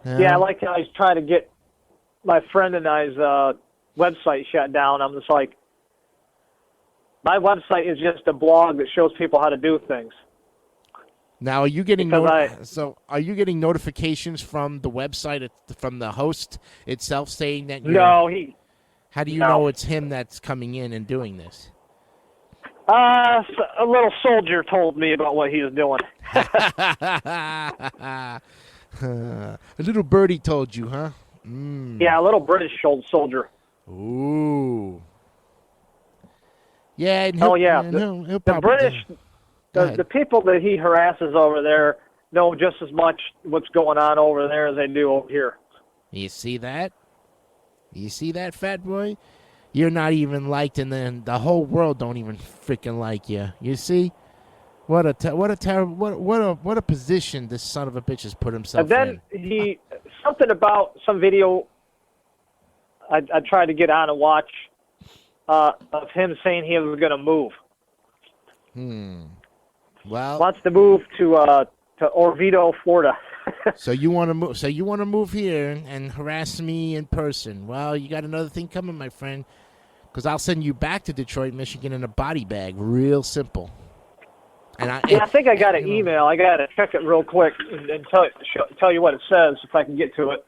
Yeah, I like how he's trying to get my friend and I's website shut down. I'm just like, my website is just a blog that shows people how to do things. Now, are you getting are you getting notifications from the website, from the host itself, saying that you're... No, How do you know it's him that's coming in and doing this? A little soldier told me about what he was doing. A little birdie told you, huh? Mm. Yeah, a little British soldier. Ooh. Yeah. And he'll the British, the people that he harasses over there know just as much what's going on over there as they do over here. You see that? You see that, fat boy? You're not even liked, and then the whole world don't even freaking like you. You see? What a position this son of a bitch has put himself in. And then something about some video I tried to get on and watch of him saying he was going to move. Well, wants to move to Orvieto, Florida. So you want to move? So you want to move here and harass me in person? Well, you got another thing coming, my friend, because I'll send you back to Detroit, Michigan, in a body bag. Real simple. And I think I got an email. I got to check it real quick and tell you what it says if I can get to it.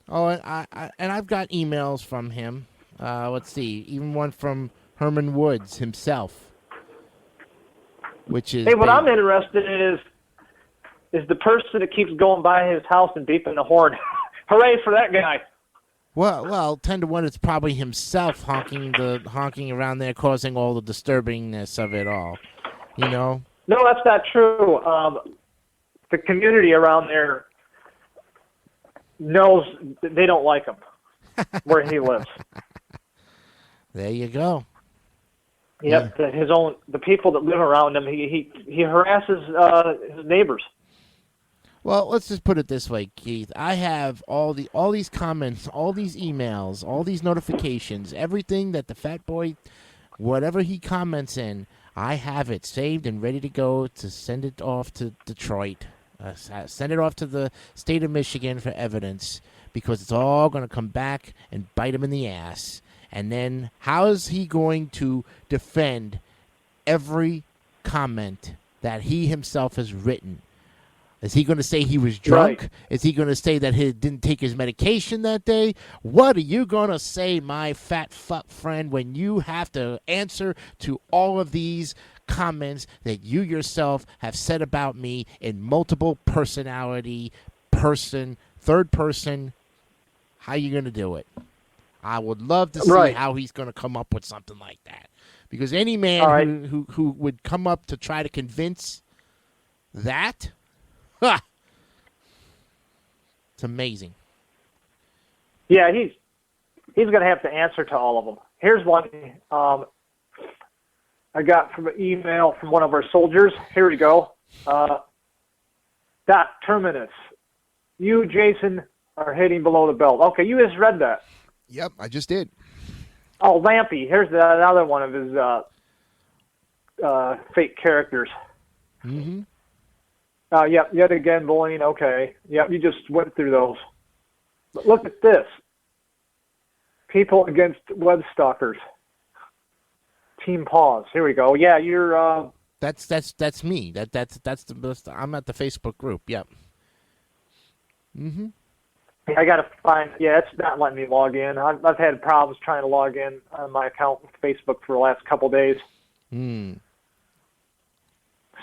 Oh, and I've got emails from him. Let's see, even one from Herman Woods himself, which is. Hey, what I'm interested in is the person that keeps going by his house and beeping the horn. Hooray for that guy! Well, 10 to 1, it's probably himself honking around there, causing all the disturbingness of it all. You know? No, that's not true. The community around there knows they don't like him where he lives. There you go. Yep, yeah. The people that live around him, he harasses his neighbors. Well, let's just put it this way, Keith. I have all these comments, all these emails, all these notifications, everything that the fat boy, whatever he comments in, I have it saved and ready to go to send it off to Detroit. Send it off to the state of Michigan for evidence, because it's all going to come back and bite him in the ass. And then how is he going to defend every comment that he himself has written? Is he going to say he was drunk? Right. Is he going to say that he didn't take his medication that day? What are you going to say, my fat fuck friend, when you have to answer to all of these comments that you yourself have said about me in multiple personality, third person? How are you going to do it? I would love to see how he's going to come up with something like that. Because any man who would come up to try to convince that... It's amazing. Yeah, he's going to have to answer to all of them. Here's one I got from an email from one of our soldiers. Here we go. Dot terminus. You, Jason, are hitting below the belt. Okay, you just read that. Yep, I just did. Oh, Lampy. Here's another one of his fake characters. Mm-hmm. Yep, yet again bullying. Okay. Yep, you just went through those. But look at this. People against web stalkers. Team Pause. Here we go. Yeah, you're. That's me. That's the best. I'm at the Facebook group. Yep. Mm-hmm. I gotta find. Yeah, it's not letting me log in. I've had problems trying to log in on my account with Facebook for the last couple of days. Hmm.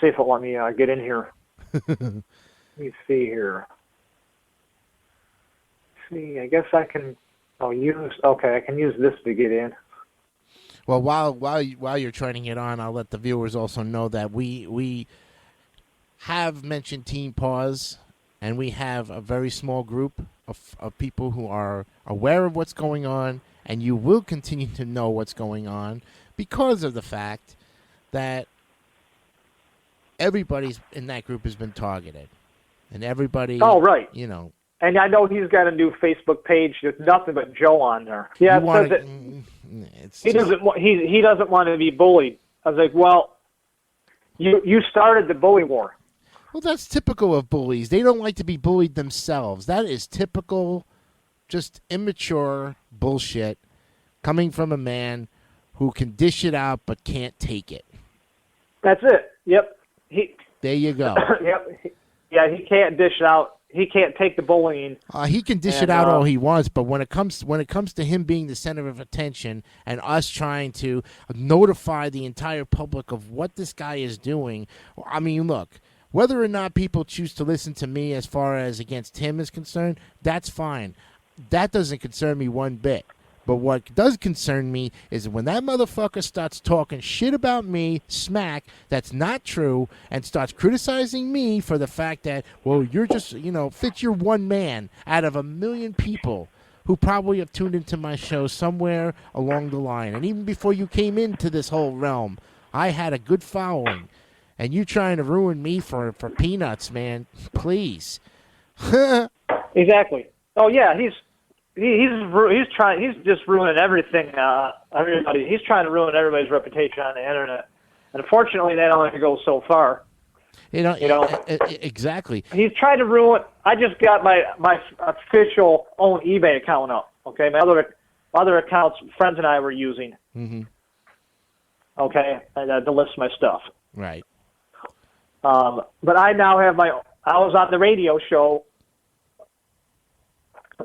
See if it'll let me get in here. Let me see here. See, I guess I can. Okay, I can use this to get in. Well, while you're trying to get on, I'll let the viewers also know that we have mentioned Team Pause, and we have a very small group of people who are aware of what's going on, and you will continue to know what's going on because of the fact that everybody's in that group has been targeted, and everybody. Oh, right. You know. And I know he's got a new Facebook page. There's nothing but Joe on there. Yeah, it says that he doesn't want to be bullied. I was like, well, you started the bully war. Well, that's typical of bullies. They don't like to be bullied themselves. That is typical, just immature bullshit coming from a man who can dish it out but can't take it. That's it. Yep. There you go. Yep. Yeah, he can't dish it out. He can't take the bullying. He can dish it out all he wants, but when it comes to him being the center of attention and us trying to notify the entire public of what this guy is doing, I mean, look, whether or not people choose to listen to me as far as against him is concerned, that's fine. That doesn't concern me one bit. But what does concern me is when that motherfucker starts talking shit about me, smack, that's not true, and starts criticizing me for the fact that, well, you're just, Fitch, you're one man out of 1 million people who probably have tuned into my show somewhere along the line. And even before you came into this whole realm, I had a good following. And you trying to ruin me for peanuts, man, please. Exactly. Oh, yeah, he's just ruining everything. He's trying to ruin everybody's reputation on the internet. And unfortunately, that only goes so far. Exactly. He's trying to ruin. I just got my official own eBay account up. Okay, my other accounts, friends and I were using. Mm-hmm. Okay, to list my stuff. Right. But I now have I was on the radio show.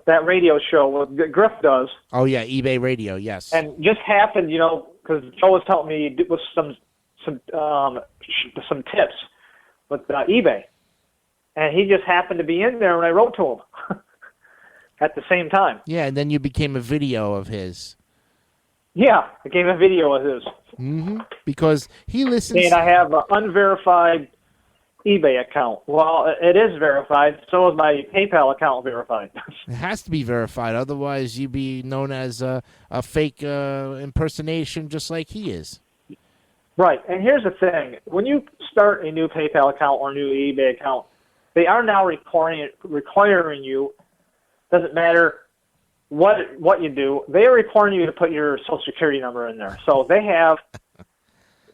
That radio show what Griff does. Oh yeah, eBay Radio, yes. And just happened, because Joe was telling me with some tips with eBay, and he just happened to be in there when I wrote to him at the same time. Yeah, and then you became a video of his. Yeah, I gave a video of his. Mm-hmm. Because he listens. And I have an unverified eBay account. Well, it is verified. So is my PayPal account verified. It has to be verified. Otherwise, you'd be known as a fake impersonation just like he is. Right. And here's the thing. When you start a new PayPal account or a new eBay account, they are now requiring you, doesn't matter what you do, they are requiring you to put your Social Security number in there. So they have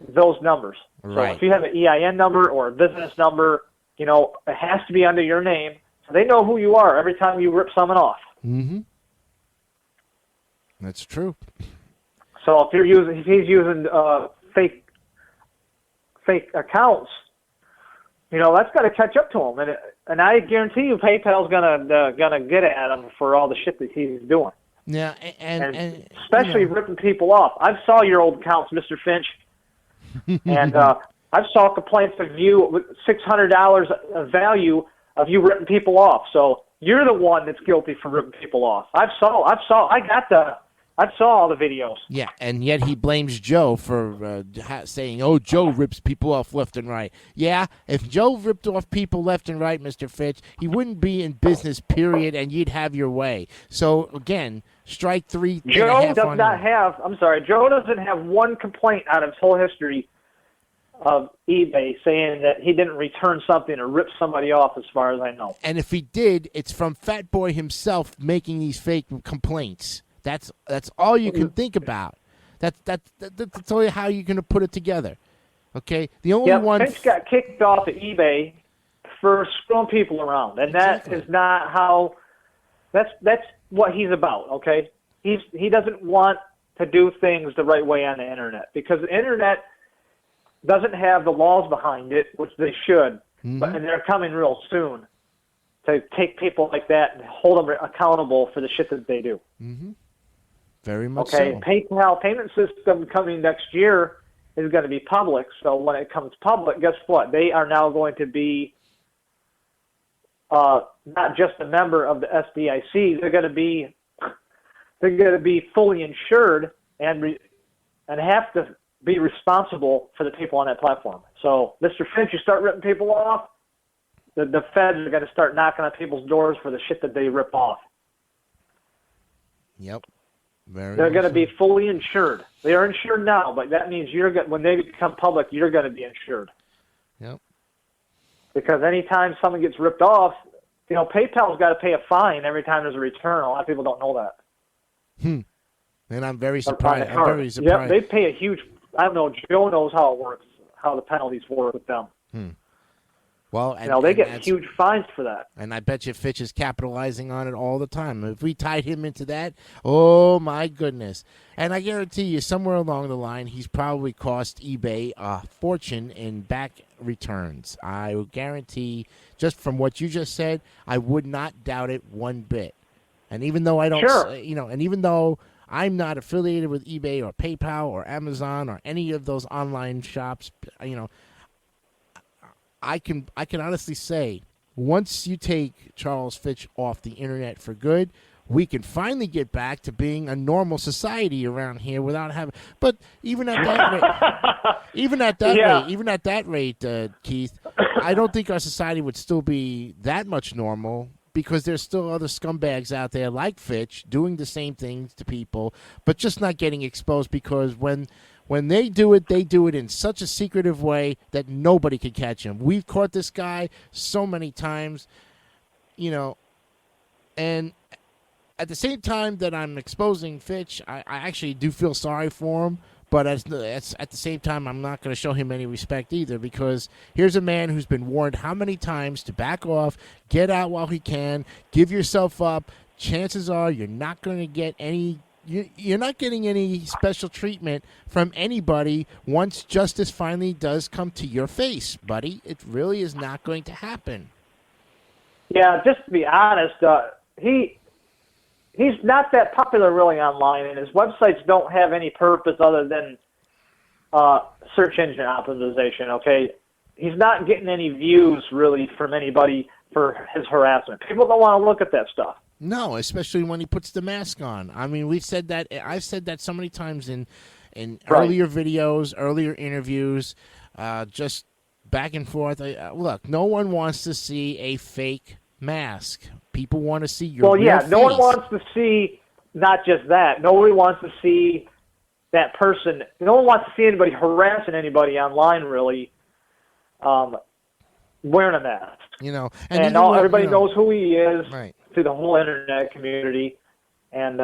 those numbers. Right. So if you have an EIN number or a business number, it has to be under your name. So they know who you are every time you rip someone off. Mm-hmm. That's true. So if he's using fake accounts, that's got to catch up to him. And I guarantee you, PayPal's gonna get at him for all the shit that he's doing. Yeah, and especially ripping people off. I saw your old accounts, Mr. Finch. And I saw complaints of you with $600 of value of you ripping people off. So you're the one that's guilty for ripping people off. I saw all the videos. Yeah, and yet he blames Joe for saying, "Oh, Joe rips people off left and right." Yeah, if Joe ripped off people left and right, Mr. Fitch, he wouldn't be in business. Period, and you'd have your way. So again, strike three. Joe does not have. I'm sorry, Joe doesn't have one complaint out of his whole history of eBay saying that he didn't return something or rip somebody off, as far as I know. And if he did, it's from Fat Boy himself making these fake complaints. That's all you can think about. That's only how you're going to put it together. Okay, the only one. Finch got kicked off of eBay for screwing people around, and Exactly. that is not how. That's what he's about. Okay, he doesn't want to do things the right way on the internet because the internet doesn't have the laws behind it, which they should, Mm-hmm. and they're coming real soon to take people like that and hold them accountable for the shit that they do. Mm-hmm. Very much Okay, so. PayPal payment system coming next year is going to be public. So when it comes public, guess what? They are now going to be not just a member of the SDIC. They're going to be fully insured and have to be responsible for the people on that platform. So, Mr. Finch, you start ripping people off, the feds are going to start knocking on people's doors for the shit that they rip off. Yep. They're going to be fully insured. They are insured now, but that means when they become public, you're going to be insured. Yep. Because anytime someone gets ripped off, PayPal's got to pay a fine every time there's a return. A lot of people don't know that. And I'm very surprised. Yep, they pay a huge. I don't know. Joe knows how it works, how the penalties work with them. Well, they get huge fines for that. And I bet you Fitch is capitalizing on it all the time. If we tied him into that, oh my goodness. And I guarantee you, somewhere along the line, he's probably cost eBay a fortune in back returns. I will guarantee, just from what you just said, I would not doubt it one bit. And even though I don't, and even though I'm not affiliated with eBay or PayPal or Amazon or any of those online shops, I can honestly say, once you take Charles Fitch off the internet for good, we can finally get back to being a normal society around here without having. But even at that rate, even at that rate, Keith, I don't think our society would still be that much normal, because there's still other scumbags out there like Fitch doing the same things to people, but just not getting exposed, because when they do it in such a secretive way that nobody can catch him. We've caught this guy so many times, and at the same time that I'm exposing Fitch, I actually do feel sorry for him, but at the same time, I'm not going to show him any respect either, because here's a man who's been warned how many times to back off, get out while he can, give yourself up. Chances are you're not going to get any... You're not getting any special treatment from anybody once justice finally does come to your face, buddy. It really is not going to happen. Yeah, just to be honest, he's not that popular really online, and his websites don't have any purpose other than search engine optimization, okay? He's not getting any views really from anybody for his harassment. People don't want to look at that stuff. No, especially when he puts the mask on. I mean, we've said that. I've said that so many times in earlier videos, earlier interviews, just back and forth. Look, no one wants to see a fake mask. People want to see your real face. No one wants to see not just that. Nobody wants to see that person. No one wants to see anybody harassing anybody online, really, wearing a mask. And everybody knows who he is. Right. To the whole internet community, and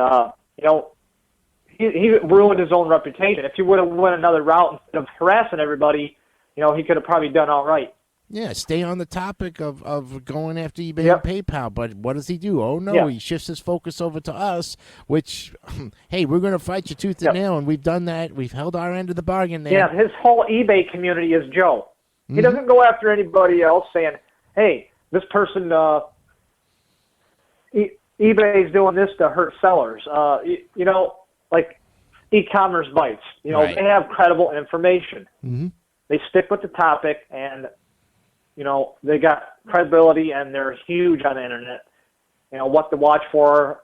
he ruined his own reputation. If he would have went another route instead of harassing everybody, he could have probably done all right. Yeah, stay on the topic of going after eBay and PayPal, but what does he do? Oh no, he shifts his focus over to us, which, hey, we're going to fight you tooth and nail, and we've done that. We've held our end of the bargain there. Yeah, his whole eBay community is Joe. Mm-hmm. He doesn't go after anybody else saying, hey, this person... eBay is doing this to hurt sellers. Like e-commerce bites. Right. They have credible information. Mm-hmm. They stick with the topic, and they got credibility, and they're huge on the internet. What to watch for,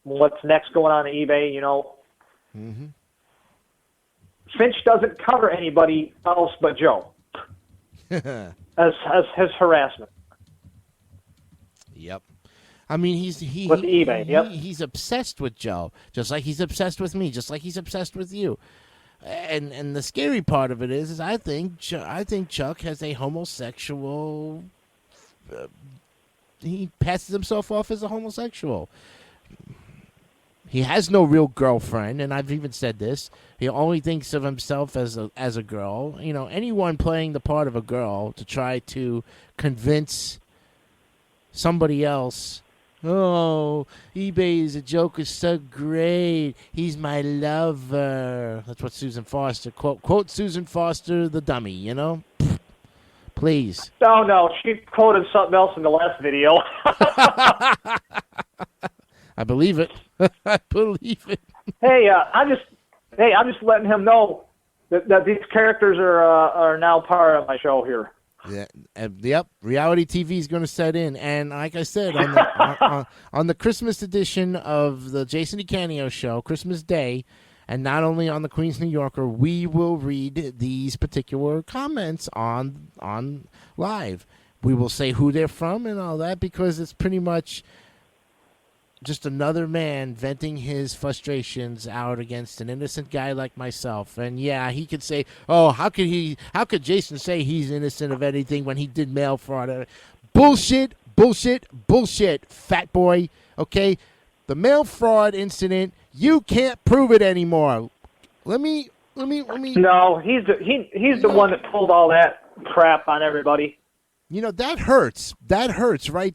what's next going on at eBay. Mm-hmm. Finch doesn't cover anybody else but Joe as his harassment. Yep. I mean, he's obsessed with Joe, just like he's obsessed with me, just like he's obsessed with you. And the scary part of it is I think Chuck has a homosexual. He passes himself off as a homosexual. He has no real girlfriend, and I've even said this. He only thinks of himself as a girl. Anyone playing the part of a girl to try to convince somebody else. Oh, Ebayisajoke is so great. He's my lover. That's what Susan Foster, quote Susan Foster, the dummy, Please. No, she quoted something else in the last video. I believe it. I believe it. Hey, I'm just letting him know that these characters are now part of my show here. Yeah, yep. Reality TV is going to set in, and like I said, on the Christmas edition of the Jason Decanio show, Christmas Day, and not only on the Queens New Yorker, we will read these particular comments on live. We will say who they're from and all that, because it's pretty much just another man venting his frustrations out against an innocent guy like myself. And yeah, he could say, oh, how could Jason say he's innocent of anything when he did mail fraud? Bullshit, fat boy. Okay? The mail fraud incident, you can't prove it anymore. Let me. No, he's the one that pulled all that crap on everybody. You know, that hurts. That hurts, right?